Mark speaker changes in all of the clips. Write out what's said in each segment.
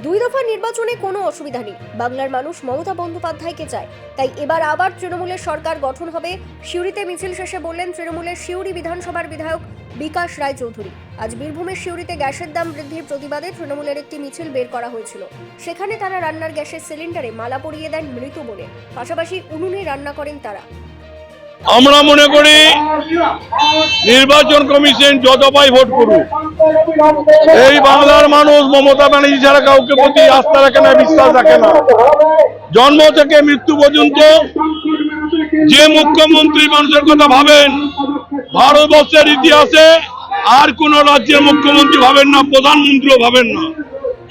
Speaker 1: দুই দফা নির্বাচনে কোনো অসুবিধা নেই, বাংলার মানুষ মমতা বন্দ্যোপাধ্যায়কে চায়, তাই এবার আবার তৃণমূলের সরকার গঠন হবে। সিউড়িতে মিছিল শেষে বললেন তৃণমূলের সিউড়ি বিধানসভার বিধায়ক বিকাশ রায় চৌধুরী। আজ বীরভূমের সিউড়িতে গ্যাসের দাম বৃদ্ধির প্রতিবাদে তৃণমূলের একটি মিছিল বের করা হয়েছিল। সেখানে তারা রান্নার গ্যাসের সিলিন্ডারে মালা পরিয়ে দেন মৃত বলে, পাশাপাশি উনুনে রান্না করেন তারা।
Speaker 2: আমরা মনে করি নির্বাচন কমিশন যত পাই ভোট করুক, এই বাংলার মানুষ মমতা ব্যানার্জি ছাড়া কাউকে প্রতি আস্থা রাখে না, বিশ্বাস রাখে না। জন্ম থেকে মৃত্যু পর্যন্ত যে মুখ্যমন্ত্রী মানুষের কথা ভাবেন, ভারতবর্ষের ইতিহাসে আর কোন রাজ্যের মুখ্যমন্ত্রী ভাবেন না, প্রধানমন্ত্রীও ভাবেন না।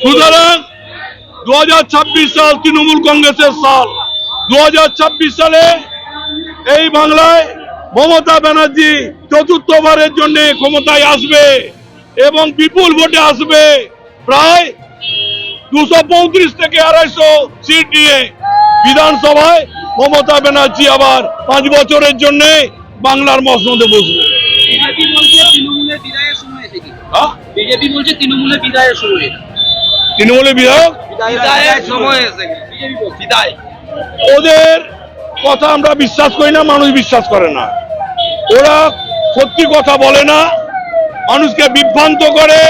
Speaker 2: সুতরাং 2026 সাল তৃণমূল কংগ্রেসের সাল। 2026 সালে এই বাংলায় মমতা ব্যানার্জি চতুর্থবারের জন্য ক্ষমতায় আসবে এবং বিপুল ভোটে আসবে। প্রায় 235 থেকে 250 সিট নিয়ে বিধানসভায় মমতা ব্যানার্জি আবার 5 বছরের জন্য বাংলার মসনদে বসবে।
Speaker 3: বিজেপি বলছে তৃণমূলের বিদায়ের সময় এসে কি? বিজেপি বলছে তৃণমূলের বিদায়ের সময়।
Speaker 2: তৃণমূলের বিধায়ক
Speaker 3: বিদায়ের সময় এসে বিজেপি বলছে বিদায়।
Speaker 2: ওদের কথা আমরা বিশ্বাস করি না, মানুষ বিশ্বাস করে না। ওরা সত্যি কথা বলে না, মানুষকে বিভ্রান্ত করে,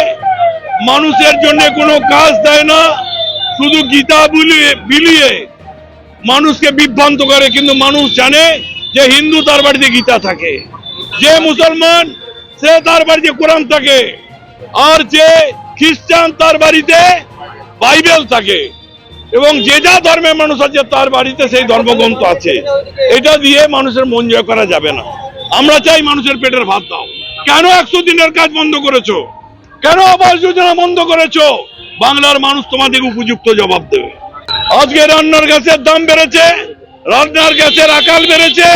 Speaker 2: মানুষের জন্য কোনো কাজ দেয় না, শুধু গীতা বিলিয়ে মানুষকে বিভ্রান্ত করে। কিন্তু মানুষ জানে যে হিন্দু তার বাড়িতে গীতা থাকে, যে মুসলমান সে তার বাড়িতে কোরআন থাকে, আর যে খ্রিস্টান তার বাড়িতে বাইবেল থাকে, এবং যে যা ধর্মের মানুষ আছে তার বাড়িতে সেই ধর্মগ্রন্থ আছে। এটা দিয়ে মানুষের মন জয় করা যাবে না। আমরা চাই মানুষের পেটের ভাত দাও। কেন 100 দিনের কাজ বন্ধ করেছো? কেন আবাস যোজনা বন্ধ করেছো? বাংলার মানুষ তোমাদের উপযুক্ত জবাব দেবে। আজকে রান্নার গ্যাসের দাম বেড়েছে, রান্নার গ্যাসের আকাল বেড়েছে,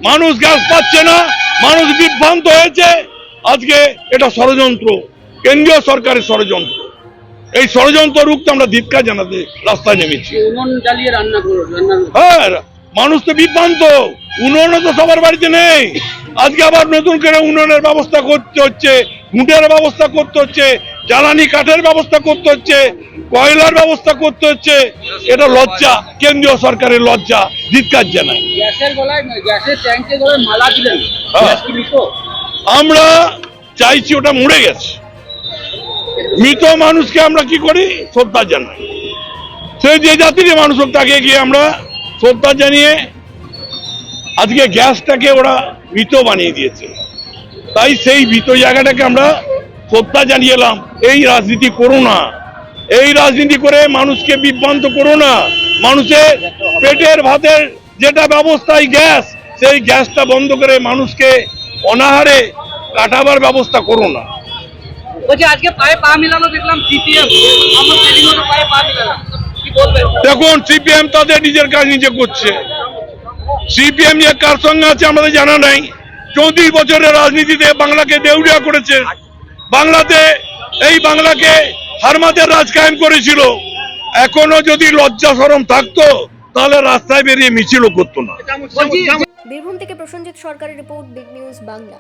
Speaker 2: মানুষ গ্যাস পাচ্ছে না, মানুষ বিভ্রান্ত হয়েছে। আজকে এটা ষড়যন্ত্র, কেন্দ্রীয় সরকারের ষড়যন্ত্র। এই ষড়যন্ত্র রুখতে আমরা ধিক্কার জানাতে রাস্তায় নেমেছি।
Speaker 3: উনুন জ্বালিয়ে রান্না করো।
Speaker 2: হ্যাঁ, মানুষ তো বিভ্রান্ত। উনুন তো সবার বাড়িতে নেই। আজকে আবার নতুন করে উনুনের ব্যবস্থা করতে হচ্ছে, ঘুঁটের ব্যবস্থা করতে হচ্ছে, জ্বালানি কাঠের ব্যবস্থা করতে হচ্ছে, কয়লার ব্যবস্থা করতে হচ্ছে। এটা লজ্জা, কেন্দ্রীয় সরকারের লজ্জা, ধিক্কার জানাই।
Speaker 3: গ্যাসের গলায় গ্যাসের ট্যাঙ্কে গলায় মালা দিলেন, গ্যাস কি মৃত?
Speaker 2: আমরা চাইছি ওটা মরে গেছে। মৃত মানুষকে আমরা কি করি? শ্রদ্ধা জানাই। সে যে জাতির মানুষ হোক তাকে গিয়ে আমরা শ্রদ্ধা জানিয়ে, আজকে গ্যাসটাকে ওরা মৃত বানিয়ে দিয়েছে। তাই সেই মৃত জায়গাটাকে আমরা শ্রদ্ধা জানিয়ে এলাম। এই রাজনীতি করো না, এই রাজনীতি করে মানুষকে বিভ্রান্ত করো না। মানুষের পেটের ভাতের যেটা ব্যবস্থায় গ্যাস, সেই গ্যাসটা বন্ধ করে মানুষকে অনাহারে কাটাবার ব্যবস্থা করো না।
Speaker 3: বলছি আজকে পায়ে পা মিলানো দেখলাম সিপিএম, আমার সেলিমের পায়ে পা মিলালাম, কি বলবেন?
Speaker 2: দেখুন, সিপিএম তাদের নিজের কাজ নিজে করছে। সিপিএম যে কার সঙ্গে আছে আমাদের জানা নাই। 34 বছরের রাজনীতিতে বাংলাকে দেউলিয়া করেছে, বাংলাতে এই বাংলাকে হারমাদের রাজ কায়েম করেছিল। এখনো যদি লজ্জা শরম থাকতো তাহলে রাস্তায় বেরিয়ে মিছিলও করতো না।
Speaker 1: বীরভূম থেকে প্রসেনজিৎ সরকারের রিপোর্ট, বিগ নিউজ বাংলা।